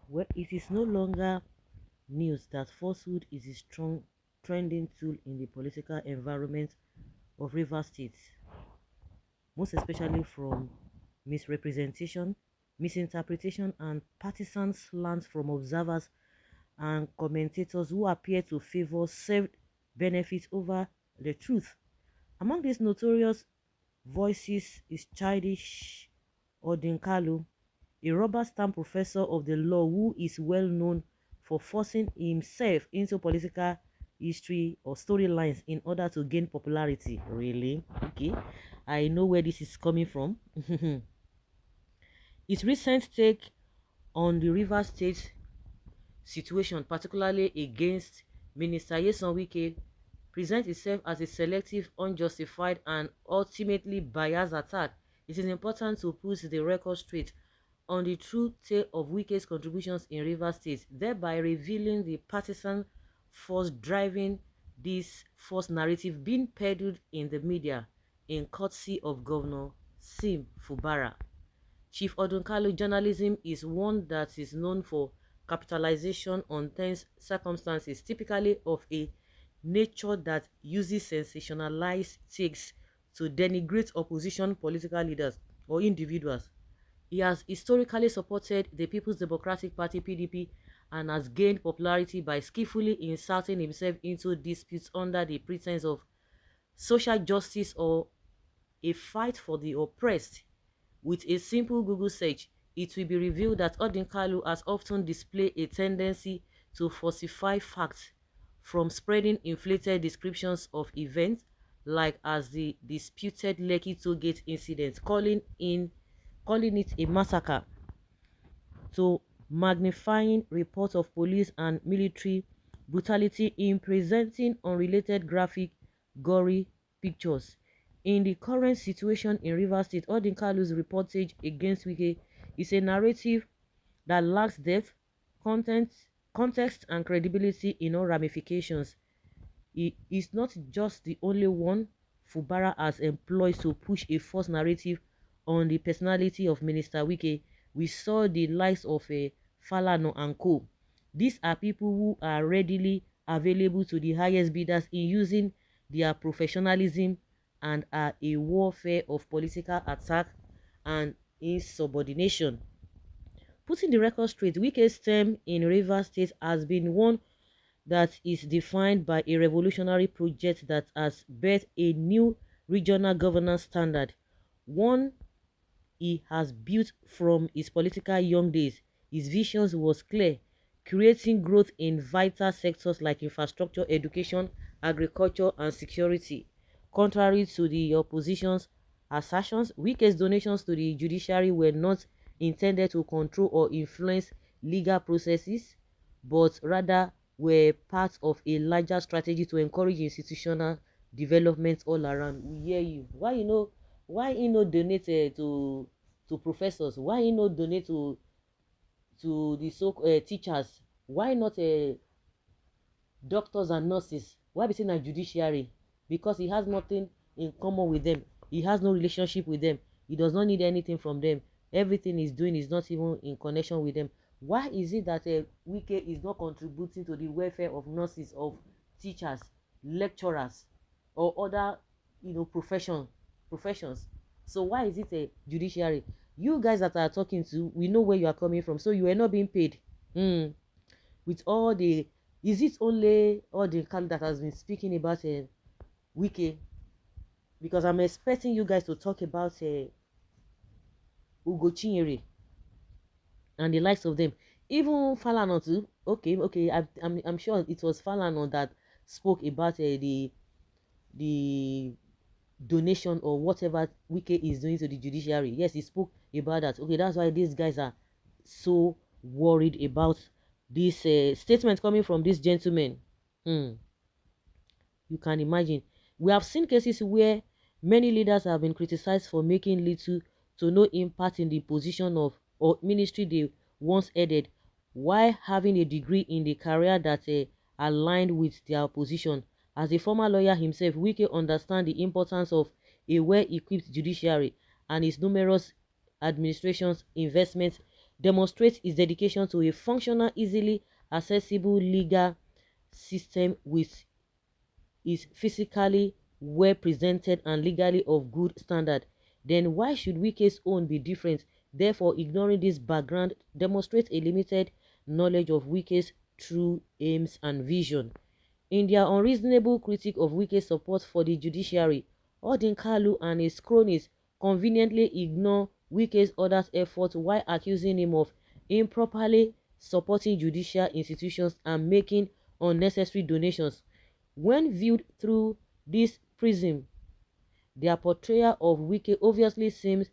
Well, it is no longer news that falsehood is a strong trending tool in the political environment of Rivers State, most especially from misrepresentation, misinterpretation, and partisan slants from observers and commentators who appear to favor self-benefit over the truth. Among these notorious voices is childish Odinkalu, a rubber stamp professor of the law who is well known for forcing himself into political history or storylines in order to gain popularity. Really? Okay. I know where this is coming from. His recent take on the River State situation, particularly against Minister Nyesom Wike, presents itself as a selective, unjustified, and ultimately biased attack. It is important to put the record straight on the true tale of Wike's contributions in Rivers State, thereby revealing the partisan force driving this false narrative being peddled in the media in courtesy of Governor Sim Fubara. Chief Odinkalu journalism is one that is known for capitalization on tense circumstances, typically of a nature that uses sensationalized takes to denigrate opposition political leaders or individuals. He has historically supported the People's Democratic Party (PDP) and has gained popularity by skillfully inserting himself into disputes under the pretense of social justice or a fight for the oppressed. With a simple Google search, it will be revealed that Odinkalu has often displayed a tendency to falsify facts, from spreading inflated descriptions of events like as the disputed Lekki Tollgate incident, calling it a massacre, to magnifying reports of police and military brutality in presenting unrelated graphic, gory pictures. In the current situation in Rivers State, Odinkalu's reportage against Wike is a narrative that lacks depth, content, context, and credibility in all ramifications. He is not just the only one Fubara has employed to push a false narrative on the personality of Minister Wike. We saw the likes of Falana and co. These are people who are readily available to the highest bidders in using their professionalism and are a warfare of political attack and insubordination. Putting the record straight, Wike's term in Rivers State has been one that is defined by a revolutionary project that has birthed a new regional governance standard, one he has built from his political young days. His vision was clear: creating growth in vital sectors like infrastructure, education, agriculture, and security. Contrary to the opposition's assertions, Wike's donations to the judiciary were not intended to control or influence legal processes, but rather were part of a larger strategy to encourage institutional development all around. We hear you. Why you no donate to professors? Why you no donate to the teachers? Why not doctors and nurses? Why be saying a judiciary? Because he has nothing in common with them. He has no relationship with them. He does not need anything from them. Everything he's doing is not even in connection with them. Why is it that Wike is not contributing to the welfare of nurses, of teachers, lecturers, or other professions? So why is it a judiciary? You guys that are talking to, we know where you are coming from. So you are not being paid. With all the, is it only all the kind that has been speaking about Wike? Because I'm expecting you guys to talk about Ugo Chinyere and the likes of them. Even Falana too. Okay, I'm sure it was Falana that spoke about the donation or whatever Wike is doing to the judiciary. Yes, he spoke about that. Okay, that's why these guys are so worried about this statement coming from this gentleman. You can imagine. We have seen cases where many leaders have been criticized for making little to no impact in the position of or ministry they once headed, while having a degree in the career that aligned with their position. As a former lawyer himself, Wike understands the importance of a well-equipped judiciary and his numerous administration's investments demonstrates his dedication to a functional, easily accessible legal system with is physically well presented and legally of good standard, then why should Wike's own be different? Therefore, ignoring this background demonstrates a limited knowledge of Wike's true aims and vision. In their unreasonable critique of Wike's support for the judiciary, Odinkalu and his cronies conveniently ignore Wike's other efforts while accusing him of improperly supporting judicial institutions and making unnecessary donations. When viewed through this prism, their portrayal of Wike obviously seems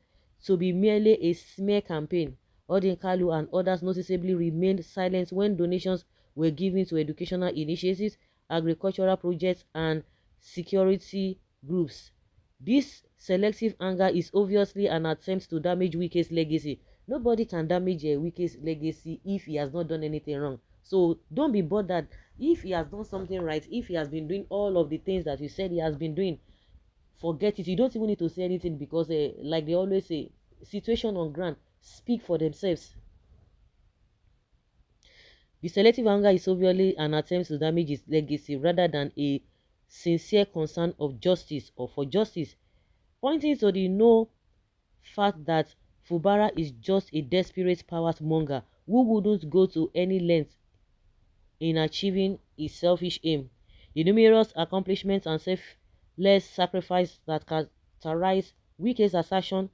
to be merely a smear campaign. Odinkalu and others noticeably remained silent when donations were given to educational initiatives, agricultural projects, and security groups. This selective anger is obviously an attempt to damage Wike's legacy. Nobody can damage Wike's legacy if he has not done anything wrong. So don't be bothered if he has done something right, if he has been doing all of the things that you said he has been doing. Forget it. You don't even need to say anything because like they always say, situation on ground speak for themselves. The selective anger is obviously an attempt to damage his legacy rather than a sincere concern of justice or for justice, pointing to the no fact that Fubara is just a desperate power monger who wouldn't go to any length in achieving his selfish aim. The numerous accomplishments and selfless sacrifice that characterize Wike's assertion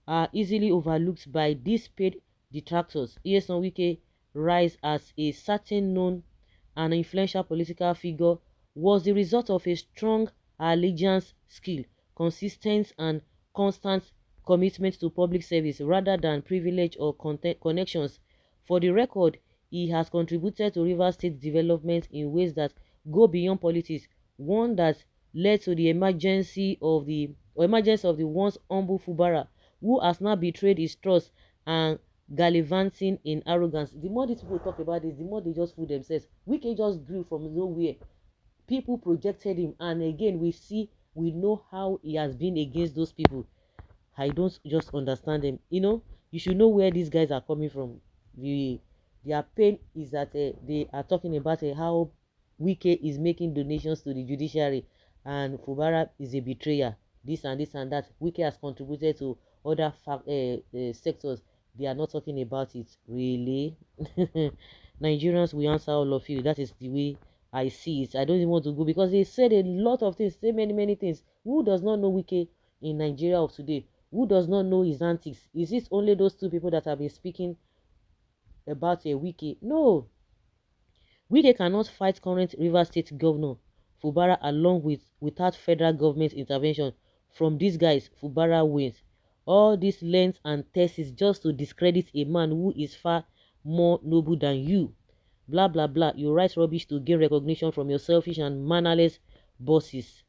are easily overlooked by these paid detractors. Nyesom Wike rise as a certain known and influential political figure was the result of a strong allegiance, skill, consistent and constant commitment to public service rather than privilege or connections. For the record, he has contributed to Rivers State development in ways that go beyond politics, one that led to the emergence of the once humble Fubara, who has now betrayed his trust and gallivanting in arrogance. The more these people talk about this, the more they just fool themselves. Wike just grew from nowhere. People projected him, and again we know how he has been against those people. I don't just understand them. You should know where these guys are coming from. Their pain is that they are talking about how Wike is making donations to the judiciary and Fubara is a betrayer. This and this and that. Wike has contributed to other sectors. They are not talking about it. Really? Nigerians will answer all of you. That is the way I see it. I don't even want to go because they said a lot of things, say many things. Who does not know Wike in Nigeria of today? Who does not know his antics? Is it only those two people that have been speaking about a Wike? No. Wike cannot fight current Rivers State Governor Fubara without federal government intervention. From these guys, Fubara wins. All this length and thesis just to discredit a man who is far more noble than you. Blah blah blah. You write rubbish to gain recognition from your selfish and mannerless bosses.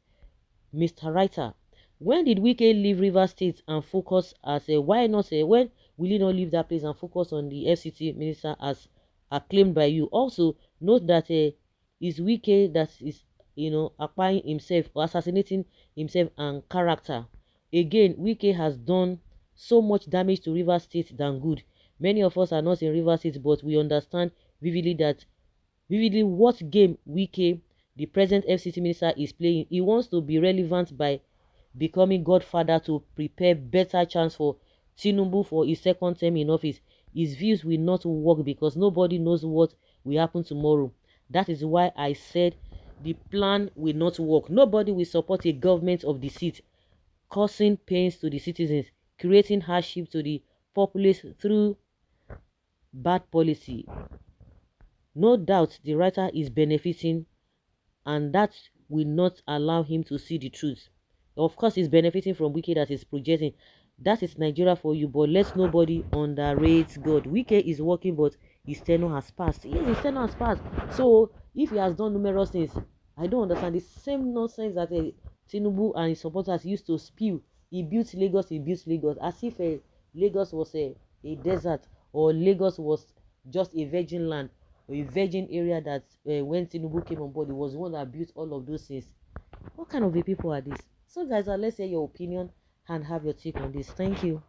Mr. Writer, when did Wike leave Rivers State and focus as a when will he not leave that place and focus on the FCT minister as acclaimed by you? Also, note that is Wike that is acquiring himself or assassinating himself and character. Again, Wike has done so much damage to Rivers State than good. Many of us are not in Rivers State, but we understand vividly what game Wike, the present FCT minister, is playing. He wants to be relevant by becoming godfather to prepare better chance for Tinubu for his second term in office. His views will not work because nobody knows what will happen tomorrow. That is why I said the plan will not work. Nobody will support a government of deceit, causing pains to the citizens, creating hardship to the populace through bad policy. No doubt the writer is benefiting, and that will not allow him to see the truth. Of course, he's benefiting from Wike that is projecting. That is Nigeria for you, but let nobody underrate God. Wike is working, but his tenure has passed. Yes, his tenure has passed. So, if he has done numerous things, I don't understand the same nonsense that Tinubu and his supporters used to spew. He built Lagos, as if Lagos was a desert, or Lagos was just a virgin land, or a virgin area that when Tinubu came on board, he was the one that built all of those things. What kind of a people are these? So guys, let's hear your opinion and have your take on this. Thank you.